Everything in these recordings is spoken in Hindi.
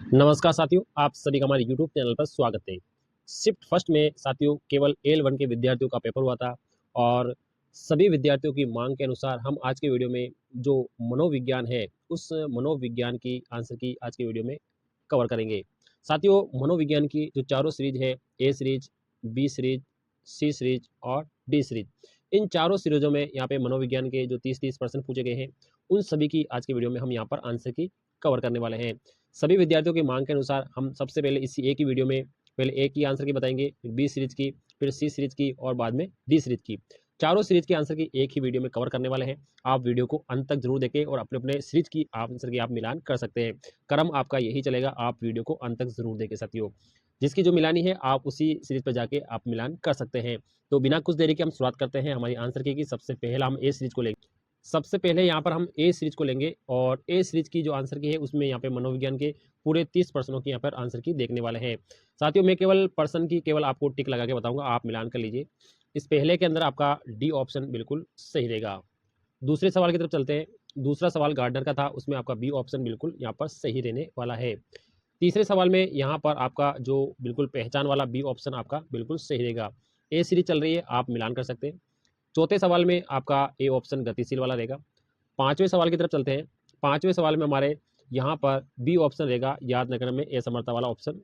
नमस्कार साथियों, आप सभी का हमारे यूट्यूब चैनल पर स्वागत है। शिफ्ट फर्स्ट में साथियों केवल एल1 के विद्यार्थियों का पेपर हुआ था और सभी विद्यार्थियों की मांग के अनुसार हम आज के वीडियो में जो मनोविज्ञान है, उस मनोविज्ञान की आंसर की आज के वीडियो में कवर करेंगे। साथियों, मनोविज्ञान की जो चारों सीरीज है, ए सीरीज, बी सीरीज, सी सीरीज और डी सीरीज, इन चारों सीरीजों में यहाँ पे मनोविज्ञान के जो 30-30 प्रश्न पूछे गए हैं, उन सभी की आज के वीडियो में हम यहाँ पर आंसर की कवर करने वाले हैं। सभी विद्यार्थियों की मांग के अनुसार हम सबसे पहले इसी एक ही वीडियो में पहले ए की आंसर की बताएंगे, फिर बी सीरीज की, फिर सी सीरीज की और बाद में डी सीरीज की। चारों सीरीज के आंसर की एक ही वीडियो में कवर करने वाले हैं। आप वीडियो को अंत तक जरूर देखें और अपने अपने सीरीज की आंसर की आप मिलान कर सकते हैं। क्रम आपका यही चलेगा, आप वीडियो को अंत तक जरूर देखें साथियों। जिसकी जो मिलानी है आप उसी सीरीज पर जाके आप मिलान कर सकते हैं। तो बिना कुछ देरी के हम शुरुआत करते हैं हमारी आंसर की। सबसे पहला हम ए सीरीज को लेंगे। सबसे पहले यहाँ पर हम ए सीरीज को लेंगे और ए सीरीज की जो आंसर की है उसमें यहाँ पे मनोविज्ञान के पूरे 30 प्रश्नों की यहाँ पर आंसर की देखने वाले हैं। साथियों, मैं केवल पर्सन की केवल आपको टिक लगा के बताऊंगा, आप मिलान कर लीजिए। इस पहले के अंदर आपका डी ऑप्शन बिल्कुल सही रहेगा। दूसरे सवाल की तरफ चलते हैं। दूसरा सवाल गार्डनर का था, उसमें आपका बी ऑप्शन बिल्कुल यहाँ पर सही रहने वाला है। तीसरे सवाल में यहाँ पर आपका जो बिल्कुल पहचान वाला बी ऑप्शन आपका बिल्कुल सही रहेगा। ए सीरीज चल रही है, आप मिलान कर सकते हैं। चौथे सवाल में आपका ए ऑप्शन गतिशील वाला रहेगा। पांचवें सवाल की तरफ चलते हैं। पांचवें सवाल में हमारे यहाँ पर बी ऑप्शन रहेगा, याद नगर में असमर्थता वाला ऑप्शन।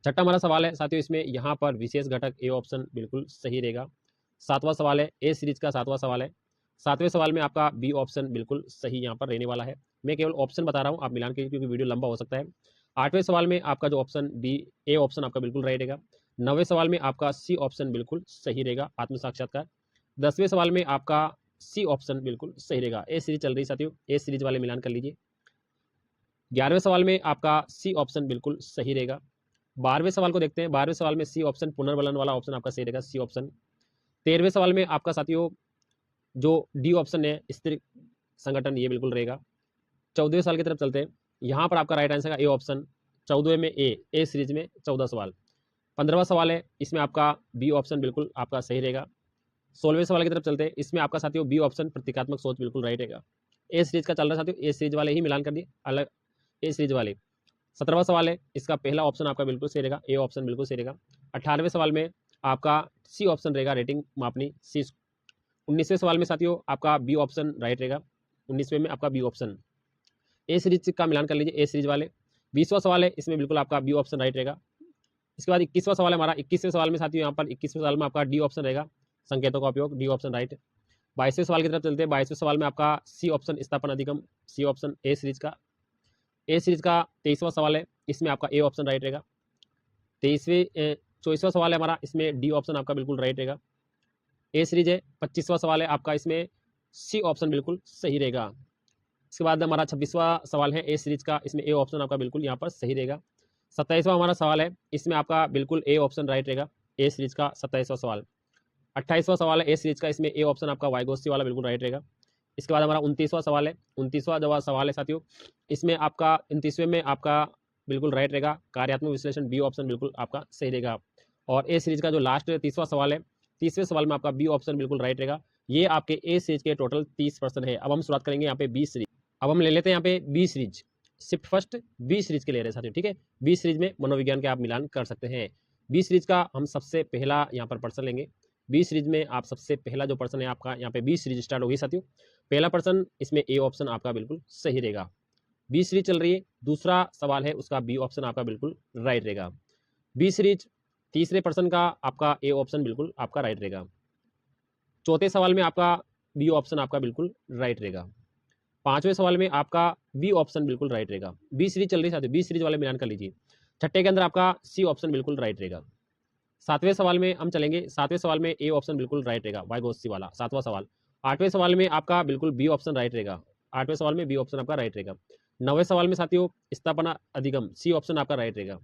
छठा हमारा सवाल है साथियों, इसमें यहाँ पर विशेष घटक ए ऑप्शन बिल्कुल सही रहेगा। सातवां सवाल है ए सीरीज का, सातवां सवाल है। सातवें सवाल में आपका बी ऑप्शन बिल्कुल सही यहाँ पर रहने वाला है। मैं केवल ऑप्शन बता रहा हूँ, आप मिलान कीजिए क्योंकि वीडियो लंबा हो सकता है। आठवें सवाल में आपका जो ऑप्शन बी ए ऑप्शन आपका बिल्कुल राइट रहेगा। नौवें सवाल में आपका सी ऑप्शन बिल्कुल सही रहेगा, आत्म साक्षात्कार। 10वें सवाल में आपका सी ऑप्शन बिल्कुल सही रहेगा। ए सीरीज चल रही साथियों, ए सीरीज वाले मिलान कर लीजिए। 11वें सवाल में आपका सी ऑप्शन बिल्कुल सही रहेगा। 12वें सवाल को देखते हैं। 12वें सवाल में सी ऑप्शन पुनर्बलन वाला ऑप्शन आपका सही रहेगा, सी ऑप्शन। 13वें सवाल में आपका साथियों जो डी ऑप्शन है स्थिर संगठन, ये बिल्कुल रहेगा। 14वें सवाल की तरफ चलते हैं। यहाँ पर आपका राइट आंसर का ए ऑप्शन। 14वें में ए सीरीज में 14 सवाल। 15वां सवाल है, इसमें आपका बी ऑप्शन बिल्कुल आपका सही रहेगा। 16वें सवाल की तरफ चलते हैं। इसमें आपका साथियों बी ऑप्शन प्रतीकात्मक सोच बिल्कुल राइट रहेगा। ए सीरीज का चल रहा है साथियों, ए सीरीज वाले ही मिलान कर दिए, अलग ए सीरीज वाले। 17वां सवाल है, इसका पहला ऑप्शन आपका बिल्कुल सही रहेगा, ए ऑप्शन बिल्कुल सही रहेगा। 18वें सवाल में आपका सी ऑप्शन रहेगा, रेटिंग मापनी सी। 19वें सवाल में साथियों आपका बी ऑप्शन राइट रहेगा। 19वें में आपका बी ऑप्शन। ए सीरीज का मिलान कर लीजिए, ए सीरीज वाले। 20वां सवाल है, इसमें बिल्कुल आपका बी ऑप्शन राइट रहेगा। इसके बाद 21वां सवाल है हमारा। 21वें सवाल में साथियों यहाँ पर 21वें सवाल में आपका डी ऑप्शन रहेगा, संकेतों का उपयोग, डी ऑप्शन राइट। 22वें सवाल की तरफ चलते हैं। 22वें सवाल में आपका सी ऑप्शन स्थापन अधिगम, सी ऑप्शन ए सीरीज का। ए सीरीज का 23वां सवाल है, इसमें आपका ए ऑप्शन राइट रहेगा। 24वां सवाल है हमारा, इसमें डी ऑप्शन आपका बिल्कुल राइट रहेगा, ए सीरीज है। 25वां सवाल है आपका, इसमें सी ऑप्शन बिल्कुल सही रहेगा। इसके बाद हमारा 26वां सवाल है ए सीरीज का, इसमें ए ऑप्शन आपका बिल्कुल यहाँ पर सही रहेगा। 27वां हमारा सवाल है, इसमें आपका बिल्कुल ए ऑप्शन राइट रहेगा, ए सीरीज का 27वां सवाल। 28वां सवाल है ए सीरीज का, इसमें ए ऑप्शन आपका वाइगोस्की वाला बिल्कुल राइट रहेगा। इसके बाद हमारा 29वां सवाल है। 29वां जवाब सवाल है साथियों, इसमें आपका 29वें में आपका बिल्कुल राइट रहेगा, कार्यात्मक विश्लेषण, बी ऑप्शन बिल्कुल आपका सही रहेगा। और ए सीरीज का जो लास्ट 30वां सवाल है, 30वें सवाल में आपका बी ऑप्शन बिल्कुल राइट रहेगा। ये आपके ए सीरीज के टोटल 30 प्रश्न है। अब हम शुरुआत करेंगे यहाँ पे बी सीरीज। अब हम ले लेते हैं यहाँ पे B series, shift first B series के ले रहे हैं साथियों, ठीक है। बी सीरीज में मनोविज्ञान के आप मिलान कर सकते हैं। बी सीरीज का हम सबसे पहला यहाँ पर प्रश्न लेंगे। बी सीरीज में आप सबसे पहला जो प्रश्न है आपका यहाँ पे बी सीरीज स्टार्ट होगी साथियों। पहला प्रश्न, इसमें ए ऑप्शन आपका बिल्कुल सही रहेगा। बी सीरीज चल रही है। दूसरा सवाल है, उसका बी ऑप्शन आपका बिल्कुल राइट रहेगा। बी सीरीज तीसरे प्रश्न का आपका ए ऑप्शन बिल्कुल आपका राइट रहेगा। चौथे सवाल में आपका बी ऑप्शन आपका बिल्कुल राइट रहेगा। पांचवें सवाल में आपका बी ऑप्शन बिल्कुल राइट रहेगा। बी सीरीज चल रही है साथियों, बी सीरीज वाले मिलान कर लीजिए। छठे के अंदर आपका सी ऑप्शन बिल्कुल राइट रहेगा। सातवें सवाल में हम चलेंगे। सातवें सवाल में ए ऑप्शन बिल्कुल राइट रहेगा, वाइगोस्की वाला, सातवां सवाल। आठवें सवाल में आपका बिल्कुल बी ऑप्शन राइट रहेगा। आठवें सवाल में बी ऑप्शन आपका राइट रहेगा। नौवें सवाल में साथियों स्थापना अधिगम, सी ऑप्शन आपका राइट रहेगा।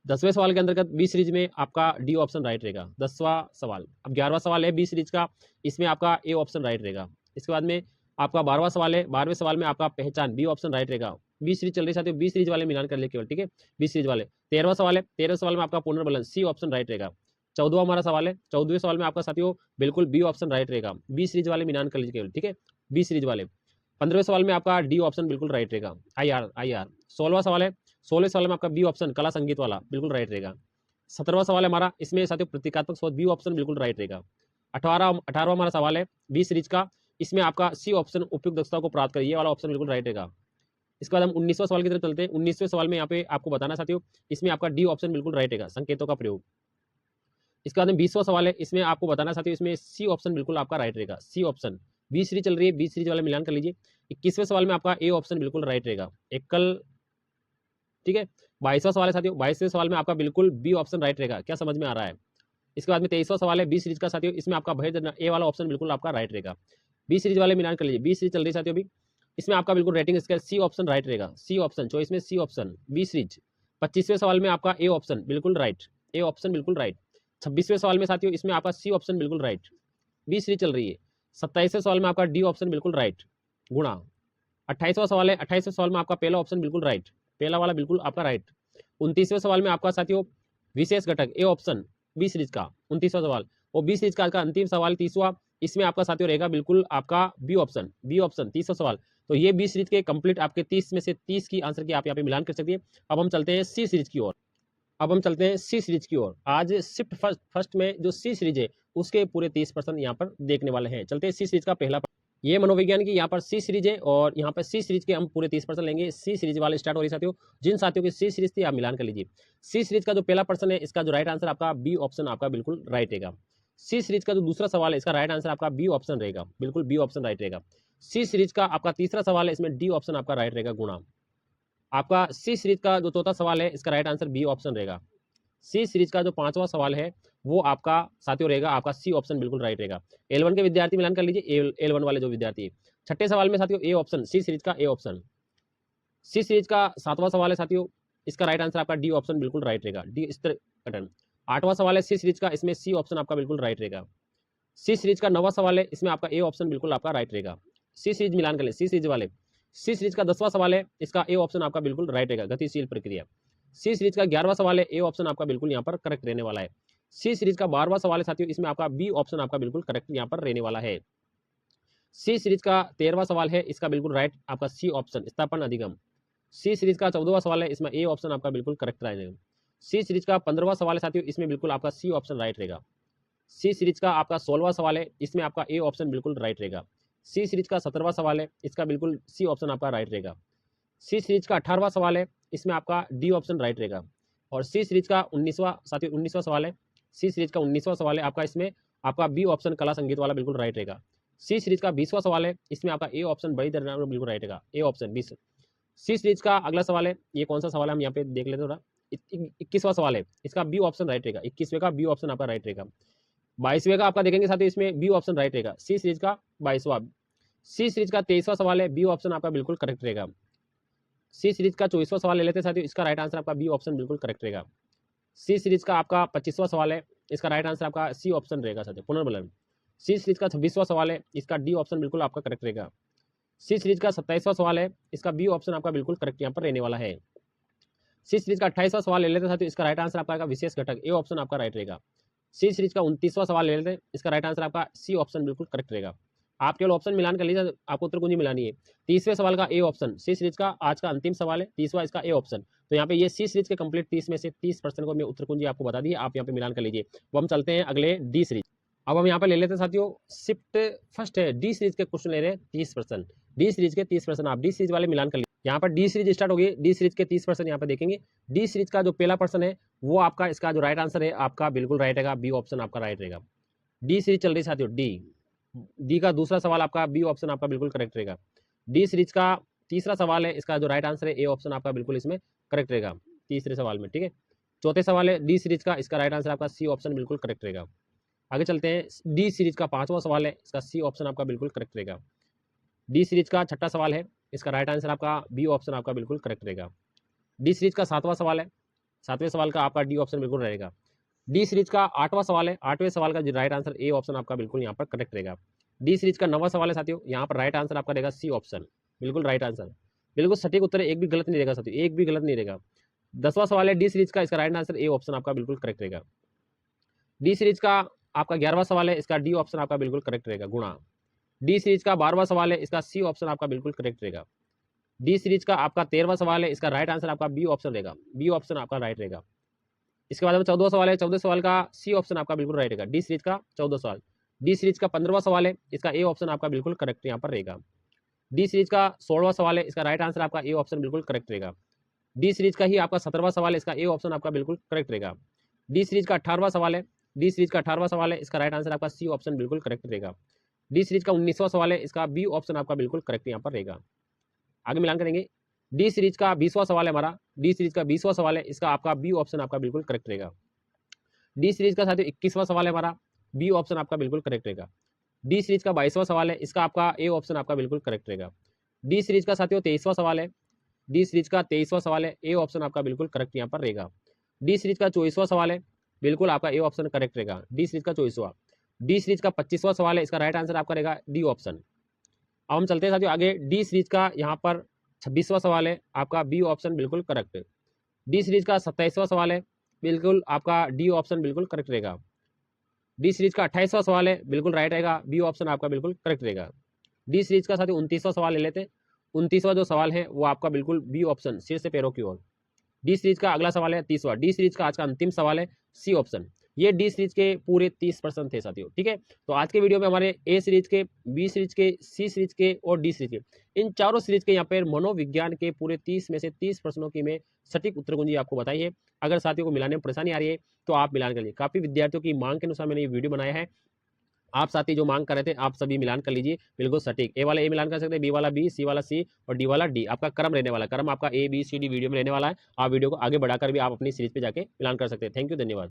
10वें सवाल के अंतर्गत बी सीरीज में आपका डी ऑप्शन राइट रहेगा, 10वां सवाल। अब 11वां सवाल है बी सीरीज का, इसमें आपका ए ऑप्शन राइट रहेगा। इसके बाद में आपका 12वां सवाल है। 12वें सवाल में आपका पहचान, बी ऑप्शन राइट रहेगा। बी सीरीज चल रही है साथियों, बी सीरीज वाले मिलान कर ले केवल, ठीक है, बी सीरीज वाले। 13वां सवाल है। 13वें सवाल में आपका पुनर्बलन, सी ऑप्शन राइट रहेगा। 14वां हमारा सवाल है। 14वें सवाल में आपका साथियों बिल्कुल बी ऑप्शन राइट रहेगा। बी सीरीज वाले मिलान कर लीजिए केवल, ठीक है, बी सीरीज वाले। 15वें सवाल में आपका डी ऑप्शन बिल्कुल राइट रहेगा, आई आर आई आर। 16वां सवाल है, 16वें सवाल में आपका बी ऑप्शन कला संगीत वाला बिल्कुल राइट रहेगा। 17वां सवाल है हमारा, इसमें साथियों प्रतीकात्मक शोध, बी ऑप्शन बिल्कुल राइट रहेगा। 18वां हमारा सवाल है बी सीरीज का, इसमें आपका सी ऑप्शन उपयुक्त दक्षता को प्राप्त करिए, ये वाला ऑप्शन बिल्कुल राइट रहेगा। इसके बाद हम 19वां सवाल की तरफ चलते हैं। 19वें सवाल में यहाँ पे आपको बताना साथियों, इसमें आपका डी ऑप्शन बिल्कुल राइट रहेगा, संकेतों का प्रयोग। इसके बाद में 20वां सवाल है, इसमें आपको बताना साथियों, इसमें सी ऑप्शन बिल्कुल आपका राइट रहेगा, सी ऑप्शन। बी सीरीज चल रही है, बी सीरीज वाले मिलान कर लीजिए। 21वें सवाल में आपका ए ऑप्शन बिल्कुल राइट रहेगा, एकल, ठीक है। 22वां सवाल है साथियों, 22वें सवाल में आपका बिल्कुल बी ऑप्शन राइट रहेगा, क्या समझ में आ रहा है। इसके बाद में 23वां सवाल है बी सीरीज का साथियों, इसमें आपका भेद ए वाला ऑप्शन बिल्कुल आपका राइट रहेगा। बी सीरीज वाले मिलान कर लीजिए, बी सीरीज चल रही है साथियों अभी, इसमें आपका बिल्कुल rating scale C option right रहेगा, सी ऑप्शन चॉइस में सी ऑप्शन बी सीरीज। 25वें सवाल में आपका ए ऑप्शन बिल्कुल राइट, ए ऑप्शन बिल्कुल राइट। 26वें सवाल में साथियों इसमें आपका सी ऑप्शन बिल्कुल राइट, बी सीरीज चल रही है। 27वें सवाल में आपका डी ऑप्शन बिल्कुल राइट, गुणा। 28वां सवाल है, 28वें सवाल में आपका पहला ऑप्शन बिल्कुल राइट, पहला वाला बिल्कुल आपका राइट। 29वें सवाल में आपका साथियों विशेष घटक ए ऑप्शन बी सीरीज का, 29वां सवाल। और बी सीरीज का आज का अंतिम सवाल 30वां, इसमें आपका साथियों रहेगा बिल्कुल आपका बी ऑप्शन, बी ऑप्शन 30वां सवाल। तो ये बी सीरीज के कंप्लीट आपके 30 में से 30 की आंसर की आप यहाँ पे मिलान कर सकते हैं। अब हम चलते हैं सी सीरीज की ओर, अब हम चलते हैं सी सीरीज की ओर। आज शिफ्ट फर्स्ट में जो सी सीरीज है उसके पूरे 30% यहाँ पर देखने वाले हैं। चलते हैं सी सीरीज का पहला, ये मनोविज्ञान की यहाँ पर सी सीरीज है और यहाँ पर सी सीरीज के हम पूरे 30% लेंगे। सी सीरीज वाले स्टार्ट हो रही साथियों, जिन साथियों की सी सीरीज थी आप मिलान कर लीजिए। सी सीरीज का जो पहला पर्सन है, इसका जो राइट आंसर आपका बी ऑप्शन आपका बिल्कुल राइट रहेगा। सी सीरीज का जो दूसरा सवाल है, इसका राइट आंसर आपका बी ऑप्शन रहेगा, बिल्कुल बी ऑप्शन राइट रहेगा। सी सीरीज का आपका तीसरा सवाल है, इसमें डी ऑप्शन आपका राइट रहेगा, गुणा। आपका सी सीरीज का जो चौथा सवाल है, इसका राइट आंसर बी ऑप्शन रहेगा। सी सीरीज का जो 5वां सवाल है वो आपका साथियों रहेगा आपका सी ऑप्शन बिल्कुल राइट रहेगा। L1 के विद्यार्थी मिलान कर लीजिए, L1 वाले जो विद्यार्थी है। छठे सवाल में साथियों ए ऑप्शन, सी सीरीज का ए ऑप्शन। सी सीरीज का 7वां सवाल है साथियों, इसका राइट आंसर आपका डी ऑप्शन बिल्कुल राइट रहेगा, डी स्तर पैटर्न। 8वां सवाल है सी सीरीज का, इसमें सी ऑप्शन आपका बिल्कुल राइट रहेगा। सी सीरीज का 9वां सवाल है, इसमें आपका ए ऑप्शन बिल्कुल आपका राइट रहेगा। सी सीरीज मिलान कर ले, सी सीरीज वाले। सी सीरीज का 10वां सवाल है, इसका ए ऑप्शन आपका बिल्कुल राइट रहेगा, गतिशील प्रक्रिया। सी सीरीज का 11वां सवाल है, ए ऑप्शन आपका बिल्कुल यहाँ पर करेक्ट रहने वाला है। सी सीरीज का 12वां सवाल है साथियों, इसमें आपका बी ऑप्शन आपका बिल्कुल करेक्ट यहाँ पर रहने वाला है। सी सीरीज का 13वां सवाल है, इसका बिल्कुल राइट आपका सी ऑप्शन स्थापन अधिगम। सी सीरीज का 14वां सवाल है, इसमें ए ऑप्शन आपका बिल्कुल करेक्ट रहेगा। सी सीरीज का 15वां सवाल है साथियों, इसमें बिल्कुल आपका सी ऑप्शन राइट रहेगा। सी सीरीज का आपका 16वां सवाल है, इसमें आपका ए ऑप्शन बिल्कुल राइट रहेगा। सी सीरीज का 17वां सवाल है, इसका बिल्कुल सी ऑप्शन आपका राइट रहेगा। सी सीरीज का 18वां सवाल है, इसमें आपका डी ऑप्शन राइट रहेगा। और सी सीरीज का 19वां साथियों 19वां सवाल है, सी सीरीज का 19वां सवाल है आपका, इसमें आपका बी ऑप्शन कला संगीत वाला बिल्कुल राइट रहेगा। सी सीरीज का 20वां सवाल है, इसमें आपका ए ऑप्शन बड़ी दरमियान बिल्कुल राइट रहेगा, ए ऑप्शन 20। सी सीरीज का अगला सवाल है, ये कौन सा सवाल है हम यहाँ पे देख लेते हैं थोड़ा। 21वां सवाल है, इसका बी ऑप्शन राइट रहेगा, 21वें का बी ऑप्शन आपका राइट रहेगा। 22वें का आपका देखेंगे साथियों, इसमें बी ऑप्शन राइट रहेगा, सी सीरीज का 22वां। सी सीरीज का 23वां सवाल है, बी ऑप्शन आपका बिल्कुल करेक्ट रहेगा। सी सीरीज का 24वां सवाल ले लेते हैं साथियों, इसका राइट आंसर आपका बी ऑप्शन बिल्कुल करेक्ट रहेगा। सी सीरीज का आपका 25वां सवाल है, इसका राइट आंसर आपका सी ऑप्शन रहेगा साथियों, पुनर्बलन। सी सीरीज का 26वां सवाल है, इसका डी ऑप्शन बिल्कुल आपका करेक्ट रहेगा। सी सीरीज का 27वां सवाल है, इसका बी ऑप्शन आपका बिल्कुल करेक्ट यहाँ पर रहने वाला है। सी सीरीज का 28वां सवाल ले लेते हैं साथियों, इसका राइट आंसर आपका विशेष घटक ए ऑप्शन आपका राइट रहेगा। सी सीरीज का 29वां सवाल ले लेते हैं, इसका राइट आंसर आपका सी ऑप्शन बिल्कुल करेक्ट रहेगा। आप केवल ऑप्शन मिलान कर लीजिए, आपको उत्तर कुंजी मिलानी है। 30वें सवाल का ए ऑप्शन, सी सीरीज का आज का अंतिम सवाल है, 30वां इसका ए ऑप्शन। तो यहाँ पे ये सी सीरीज के कंप्लीट 30 में से 30% को मैं उत्तर कुंजी आपको बता दी, आप यहाँ पे मिलान कर लीजिए। वो हम चलते हैं अगले डी सीरीज। अब हम यहाँ पे ले लेते हैं साथियों शिफ्ट फर्स्ट है, डी सीरीज के क्वेश्चन ले रहे हैं 30%, डी सीरीज के 30%। आप डी सीरीज वाले मिलान कर लीजिए। यहाँ पर डी सीरीज स्टार्ट होगी, डी सीरीज के 30% यहाँ पे देखेंगे। डी सीरीज का जो पहला पर्सन है वो आपका, इसका जो राइट आंसर है आपका बिल्कुल राइट रहेगा, बी ऑप्शन आपका राइट रहेगा। डी सीरीज चल रही साथियों, डी का दूसरा सवाल आपका बी ऑप्शन आपका बिल्कुल करेक्ट रहेगा। डी सीरीज का तीसरा सवाल है, इसका जो राइट आंसर है ए ऑप्शन आपका बिल्कुल इसमें करेक्ट रहेगा, तीसरे सवाल में, ठीक है। चौथे सवाल है डी सीरीज का, इसका राइट आंसर आपका सी ऑप्शन बिल्कुल करेक्ट रहेगा। आगे चलते हैं, डी सीरीज का 5वां सवाल है, इसका सी ऑप्शन आपका बिल्कुल करेक्ट रहेगा। डी सीरीज का 6ठा सवाल है, इसका राइट आंसर आपका बी ऑप्शन आपका बिल्कुल करेक्ट रहेगा। डी सीरीज का 7वां सवाल है, 7वें सवाल का आपका डी ऑप्शन बिल्कुल रहेगा। डी सीरीज का 8वां सवाल है, 8वें सवाल का राइट आंसर ए ऑप्शन आपका बिल्कुल यहाँ पर करेक्ट रहेगा। डी सीरीज का 9वां सवाल है साथियों, यहाँ पर राइट आंसर आपका रहेगा सी ऑप्शन, बिल्कुल राइट आंसर, बिल्कुल सटीक उत्तर है, एक भी गलत नहीं रहेगा साथियों, एक भी गलत नहीं रहेगा। 10वां सवाल है डी सीरीज का, इसका राइट आंसर ए ऑप्शन आपका बिल्कुल करेक्ट रहेगा। डी सीरीज का आपका 11वां सवाल है, इसका डी ऑप्शन आपका बिल्कुल करेक्ट रहेगा, गुणा। डी सीरीज का 12वां सवाल है, इसका सी ऑप्शन आपका बिल्कुल करेक्ट रहेगा। डी सीरीज का आपका 13वां सवाल है, इसका राइट आंसर आपका बी ऑप्शन रहेगा, बी ऑप्शन आपका राइट रहेगा। इसके बाद में 14वां सवाल है, 14 सवाल का सी ऑप्शन आपका बिल्कुल राइट रहेगा, डी सीरीज का 14 सवाल। डी सीरीज का 15वां सवाल है, इसका ए ऑप्शन आपका बिल्कुल करेक्ट यहाँ पर रहेगा। डी सीरीज का 16वां सवाल है, इसका राइट आंसर आपका ए ऑप्शन बिल्कुल करेक्ट रहेगा। डी सीरीज का ही आपका 17वां सवाल है, इसका ए ऑप्शन आपका बिल्कुल करेक्ट रहेगा। डी सीरीज का 18वां सवाल है, डी सीरीज का 18वां सवाल है, इसका राइट आंसर आपका सी ऑप्शन बिल्कुल करेक्ट रहेगा। डी सीरीज का 19वां सवाल है, इसका बी ऑप्शन आपका बिल्कुल करेक्ट यहाँ पर रहेगा। आगे मिलान करेंगे। डी सीरीज का 20वां सवाल है हमारा, डी सीरीज का 20वां सवाल है, इसका आपका बी ऑप्शन आपका बिल्कुल करेक्ट रहेगा। डी सीरीज का साथियों 21वां सवाल है हमारा, बी ऑप्शन आपका बिल्कुल करेक्ट रहेगा। डी सीरीज का 22वां सवाल है, इसका आपका ए ऑप्शन आपका बिल्कुल करेक्ट रहेगा। डी सीरीज का साथियों 23वां सवाल है, डी सीरीज का 23वां सवाल है, ए ऑप्शन आपका बिल्कुल करेक्ट यहाँ पर रहेगा। डी सीरीज का 24वां सवाल है, बिल्कुल आपका ए ऑप्शन करेक्ट रहेगा, डी सीरीज का 24वां। डी सीरीज का 25वां सवाल है, इसका राइट आंसर आपका रहेगा डी ऑप्शन। अब हम चलते हैं साथियों आगे। डी सीरीज का यहाँ पर 26वां सवाल है, आपका बी ऑप्शन बिल्कुल करेक्ट। डी सीरीज का 27वां सवाल है, बिल्कुल आपका डी ऑप्शन बिल्कुल करेक्ट रहेगा। डी सीरीज का 28वां सवाल है, बिल्कुल राइट रहेगा, बी ऑप्शन आपका बिल्कुल करेक्ट रहेगा। डी सीरीज का साथियों 29वां सवाल ले लेते हैं। 29वां जो सवाल है वो आपका बिल्कुल बी ऑप्शन, सिर से पैरों की ओर। डी सीरीज का अगला सवाल है 30वां। डी सीरीज का आज का अंतिम सवाल है सी ऑप्शन। ये डी सीरीज के पूरे 30% थे साथियों, ठीक है। तो आज के वीडियो में हमारे ए सीरीज के, बी सीरीज के, सी सीरीज के और डी सीरीज के, इन चारों सीरीज के यहाँ पर मनोविज्ञान के पूरे 30 में से 30 प्रश्नों की मैं सटीक उत्तर कुंजी आपको बताई है। अगर साथियों को मिलाने में परेशानी आ रही है तो आप मिलान कर लीजिए। काफी विद्यार्थियों की मांग के अनुसार मैंने ये वीडियो बनाया है। आप साथी जो मांग कर रहे थे आप सभी मिलान कर लीजिए, बिल्कुल सटीक। ए वाला ए मिलान कर सकते हैं, बी वाला बी, सी वाला सी और डी वाला डी। आपका क्रम रहने वाला, क्रम आपका A B C D video में रहने वाला है। आप वीडियो को आगे बढ़ाकर भी आप अपनी सीरीज पे जाके मिलान कर सकते हैं। थैंक यू, धन्यवाद।